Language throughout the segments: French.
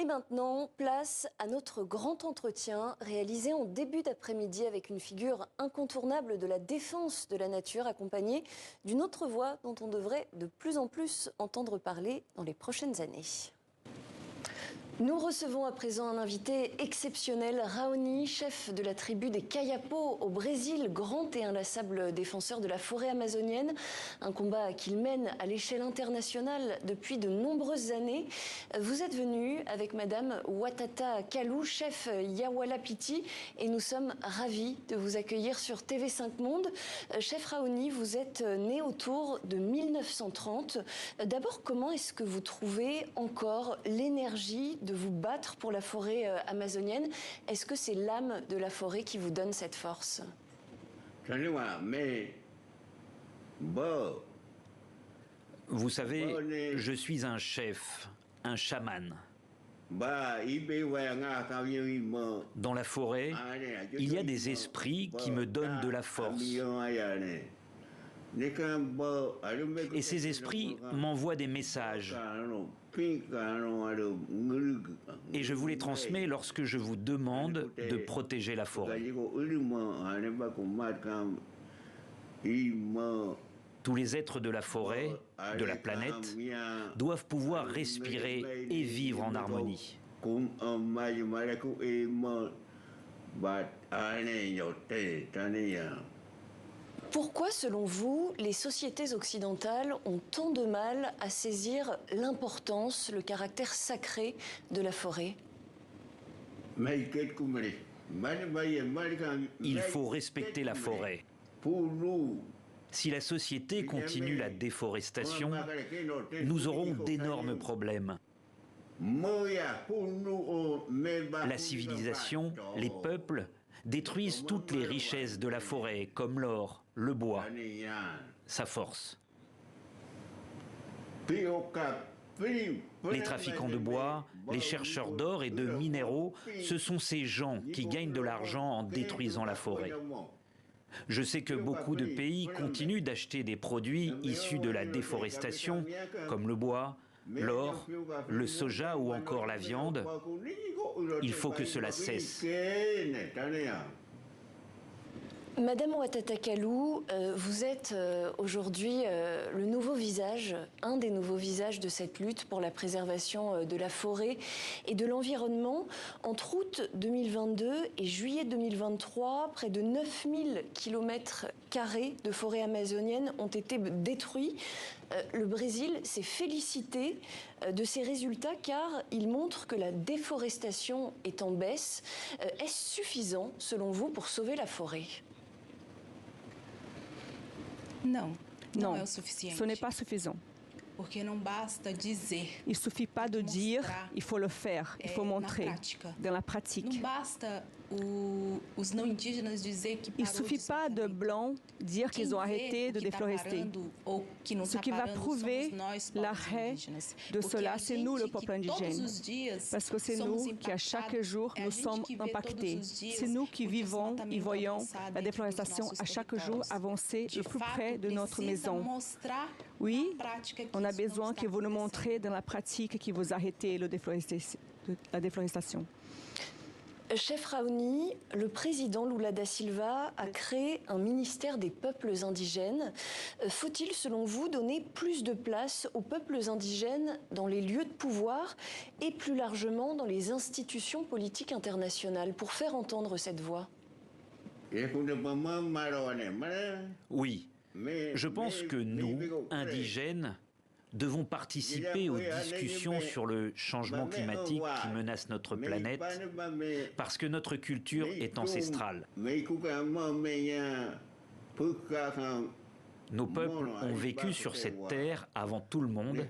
maintenant, place à notre grand entretien réalisé en début d'après-midi avec une figure incontournable de la défense de la nature accompagnée d'une autre voix dont on devrait de plus en plus entendre parler dans les prochaines années. Nous recevons à présent un invité exceptionnel, Raoni, chef de la tribu des Kayapo au Brésil, grand et inlassable défenseur de la forêt amazonienne, un combat qu'il mène à l'échelle internationale depuis de nombreuses années. Vous êtes venu avec Madame Watata Kalou, chef Yawalapiti, et nous sommes ravis de vous accueillir sur TV5 Monde. Chef Raoni, vous êtes né autour de 1930. D'abord, comment est-ce que vous trouvez encore l'énergie de vous battre pour la forêt amazonienne? Est-ce que c'est l'âme de la forêt qui vous donne cette force? Vous savez, je suis un chef, un chaman. Dans la forêt, il y a des esprits qui me donnent de la force. Et ces esprits m'envoient des messages. Et je vous les transmets lorsque je vous demande de protéger la forêt. Tous les êtres de la forêt, de la planète, doivent pouvoir respirer et vivre en harmonie. Pourquoi, selon vous, les sociétés occidentales ont tant de mal à saisir l'importance, le caractère sacré de la forêt? Il faut respecter la forêt. Si la société continue la déforestation, nous aurons d'énormes problèmes. La civilisation, les peuples, détruisent toutes les richesses de la forêt, comme l'or, le bois, sa force. Les trafiquants de bois, les chercheurs d'or et de minéraux, ce sont ces gens qui gagnent de l'argent en détruisant la forêt. Je sais que beaucoup de pays continuent d'acheter des produits issus de la déforestation, comme le bois, l'or, le soja ou encore la viande. Il faut que cela cesse. Madame Watata Kalou, vous êtes aujourd'hui le nouveau visage, un des nouveaux visages de cette lutte pour la préservation de la forêt et de l'environnement. Entre août 2022 et juillet 2023, près de 9000 km² de forêt amazonienne ont été détruits. Le Brésil s'est félicité de ces résultats car il montre que la déforestation est en baisse. Est-ce suffisant, selon vous, pour sauver la forêt? Non, ce n'est pas suffisant. Il ne suffit pas de dire, il faut le faire, il faut montrer dans la pratique. Il ne suffit pas de blancs dire qu'ils ont arrêté de déforester. Ce qui va prouver l'arrêt de cela, c'est nous, le peuple indigène. Parce que c'est nous qui, à chaque jour, nous sommes impactés. C'est nous qui vivons et voyons la déforestation à chaque jour avancer le plus près de notre maison. Oui, on a besoin que vous nous montrez dans la pratique que vous arrêtez la déforestation. Chef Raoni, le président Lula da Silva a créé un ministère des peuples indigènes. Faut-il, selon vous, donner plus de place aux peuples indigènes dans les lieux de pouvoir et plus largement dans les institutions politiques internationales pour faire entendre cette voix? Oui, je pense que nous, indigènes, devons participer aux discussions sur le changement climatique qui menace notre planète parce que notre culture est ancestrale. Nos peuples ont vécu sur cette terre avant tout le monde,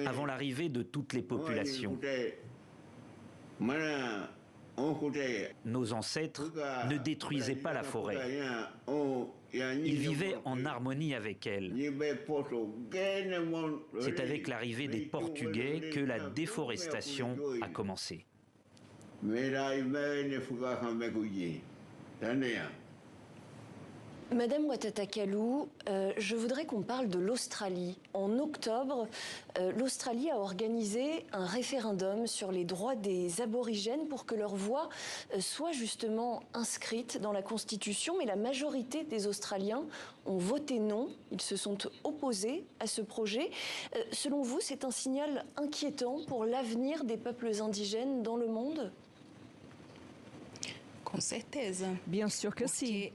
avant l'arrivée de toutes les populations. Nos ancêtres ne détruisaient pas la forêt. Ils vivaient en harmonie avec elle. C'est avec l'arrivée des Portugais que la déforestation a commencé. Madame Ouattata Kallou, je voudrais qu'on parle de l'Australie. En octobre, l'Australie a organisé un référendum sur les droits des aborigènes pour que leur voix soit justement inscrite dans la Constitution. Mais la majorité des Australiens ont voté non. Ils se sont opposés à ce projet. Selon vous, c'est un signal inquiétant pour l'avenir des peuples indigènes dans le monde? Com certeza. Bien sûr que si.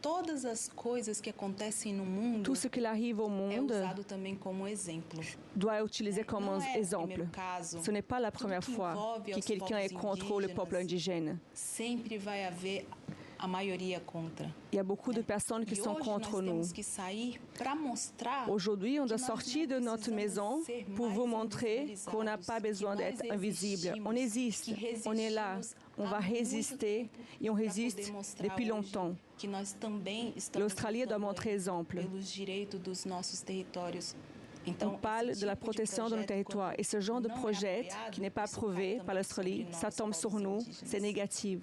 Todas as coisas que acontecem no mundo, tout ce qui arrive au monde usado também como exemplo. Doit être utilisé comme un exemple. Ce n'est pas la première fois que quelqu'un est contre le peuple indigène. Sempre vai haver a maioria contra. Il y a beaucoup de personnes qui sont contre nous. Aujourd'hui, on doit sortir de notre maison pour vous montrer qu'on n'a pas besoin d'être invisible. On existe, on est là, on va résister et on résiste depuis longtemps. L'Australie doit montrer exemple. On parle de la protection de nos territoires et ce genre de projet qui n'est pas approuvé par l'Australie, ça tombe sur nous, c'est négatif.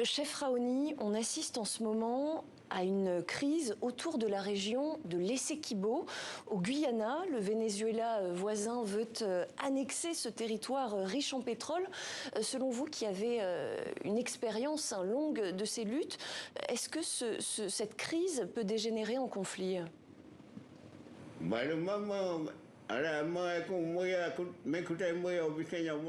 Chef Raoni, on assiste en ce moment à une crise autour de la région de l'Essequibo. Au Guyana, le Venezuela voisin veut annexer ce territoire riche en pétrole. Selon vous, qui avez une expérience longue de ces luttes, est-ce que cette crise peut dégénérer en conflit?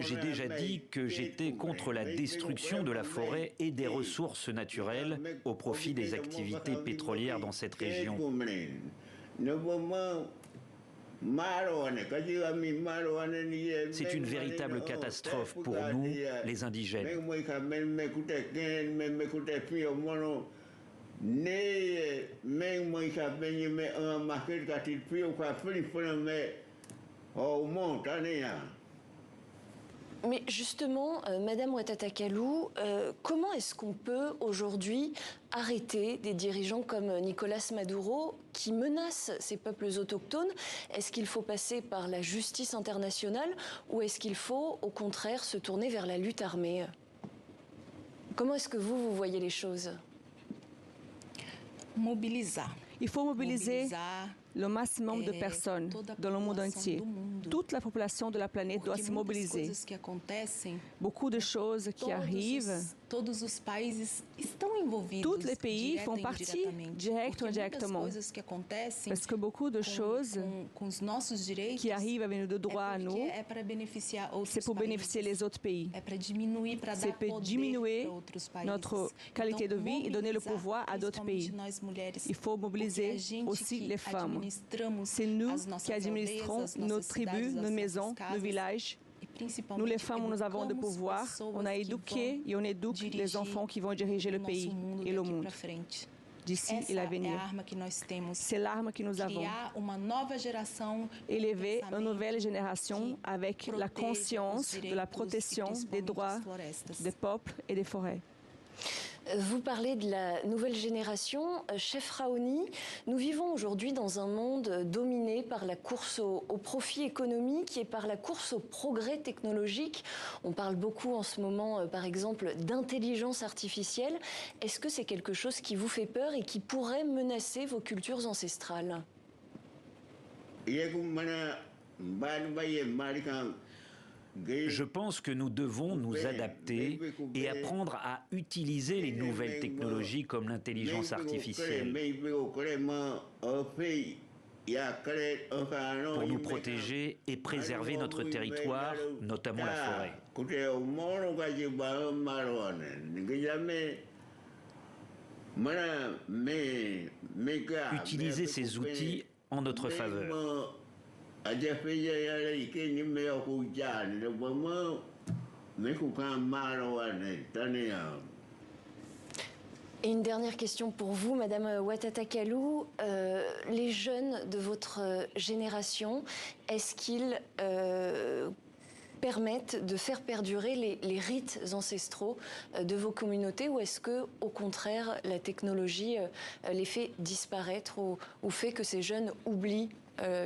J'ai déjà dit que j'étais contre la destruction de la forêt et des ressources naturelles au profit des activités pétrolières dans cette région. C'est une véritable catastrophe pour nous, les indigènes. Mais justement, Madame Ouattata Kallou, comment est-ce qu'on peut aujourd'hui arrêter des dirigeants comme Nicolás Maduro qui menacent ces peuples autochtones? Est-ce qu'il faut passer par la justice internationale ou est-ce qu'il faut au contraire se tourner vers la lutte armée? Comment est-ce que vous voyez les choses? Il faut mobiliser le maximum de personnes dans le monde entier. Toute la population de la planète doit se mobiliser. Beaucoup de choses qui arrivent, tous les pays font partie, direct ou indirectement. Parce que beaucoup de choses qui arrivent avec nos droits à nous, c'est pour bénéficier les autres pays. C'est pour diminuer notre qualité de vie et donner le pouvoir à d'autres pays. Il faut mobiliser aussi les femmes. C'est nous qui administrons nos tribus, nos maisons, nos villages. Nous, les femmes, nous avons le pouvoir. On a éduqué et on éduque les enfants qui vont diriger le pays et le monde d'ici et l'avenir. C'est l'arme que nous avons. Élever une nouvelle génération avec la conscience de la protection des droits des peuples et des forêts. Vous parlez de la nouvelle génération. Chef Raoni, nous vivons aujourd'hui dans un monde dominé par la course au profit économique et par la course au progrès technologique. On parle beaucoup en ce moment, par exemple, d'intelligence artificielle. Est-ce que c'est quelque chose qui vous fait peur et qui pourrait menacer vos cultures ancestrales? Je pense que nous devons nous adapter et apprendre à utiliser les nouvelles technologies comme l'intelligence artificielle pour nous protéger et préserver notre territoire, notamment la forêt. Utiliser ces outils en notre faveur. Et une dernière question pour vous, Madame Ouattata Kallou. Les jeunes de votre génération, est-ce qu'ils permettent de faire perdurer les rites ancestraux de vos communautés ou est-ce que, au contraire, la technologie les fait disparaître ou fait que ces jeunes oublient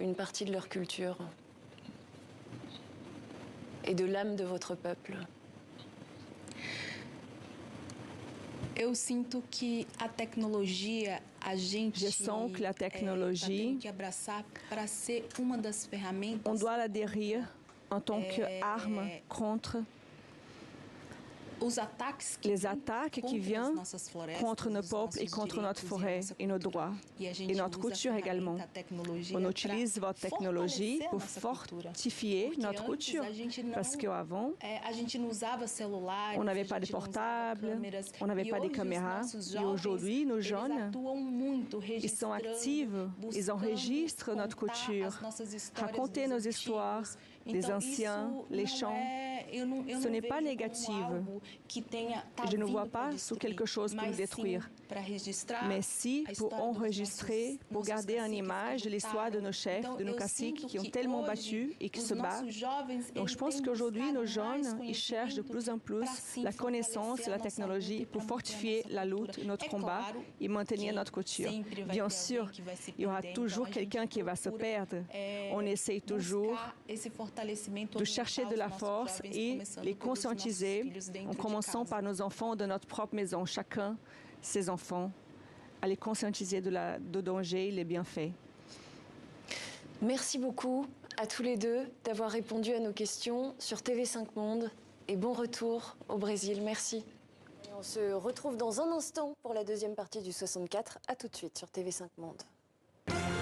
une partie de leur culture et de l'âme de votre peuple? Je sens que la technologie, on doit l'adhérer en tant qu'arme contre les attaques qui viennent contre nos peuples et contre notre forêt et nos droits et notre culture également. On utilise votre technologie pour fortifier notre culture parce qu'avant, on n'avait pas de portable, on n'avait pas de caméras et aujourd'hui, nos jeunes, ils sont actifs, ils enregistrent notre culture, racontent nos histoires, les anciens, les chants. Ce n'est pas négatif. Je ne vois pas sous quelque chose pour le détruire. Mais si pour enregistrer, pour garder en image l'histoire de nos chefs, de nos caciques qui ont tellement battu et qui se battent. Donc je pense qu'aujourd'hui, nos jeunes, ils cherchent de plus en plus la connaissance et la technologie pour fortifier la lutte, notre combat et maintenir notre culture. Bien sûr, il y aura toujours quelqu'un qui va se perdre. On essaye toujours de chercher de la force et les conscientiser en commençant par nos enfants de notre propre maison, chacun ses enfants, à les conscientiser de danger et les bienfaits. Merci beaucoup à tous les deux d'avoir répondu à nos questions sur TV5 Monde et bon retour au Brésil. Merci. Et on se retrouve dans un instant pour la deuxième partie du 64. À tout de suite sur TV5 Monde.